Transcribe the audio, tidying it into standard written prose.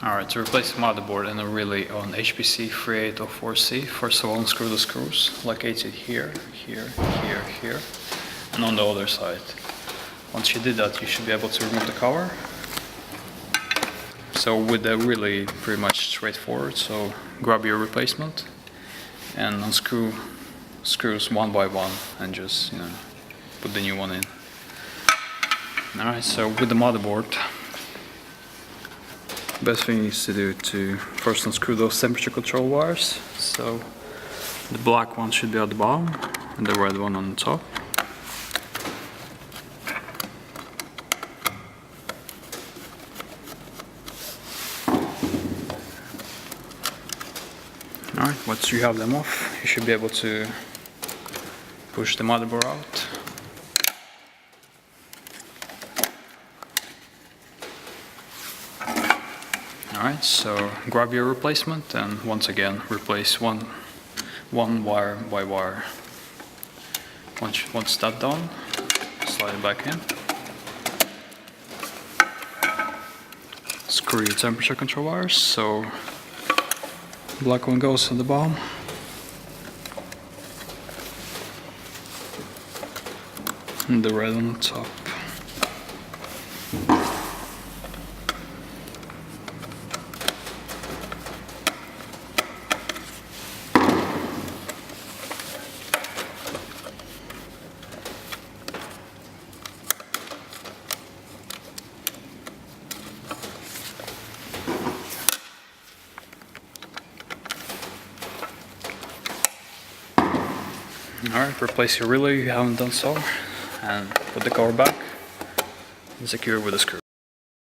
Alright, to replace the motherboard and a relay on HPC3804C, first of all unscrew the screws, like I did here, here, here, here, and on the other side. Once you did that, you should be able to remove the cover. So with the relay, pretty much straightforward, so grab your replacement and unscrew screws one by one and just, put the new one in. Alright, so with the motherboard, best thing is to do to first unscrew those temperature control wires. So the black one should be at the bottom and the red one on the top. Alright, once you have them off, you should be able to push the motherboard out. Alright, so grab your replacement and once again replace one wire by wire. Once that's done, slide it back in. Screw your temperature control wires, so the black one goes at the bottom. And the red on the top. Alright, replace your relay if you haven't done so, and put the cover back and secure with a screw.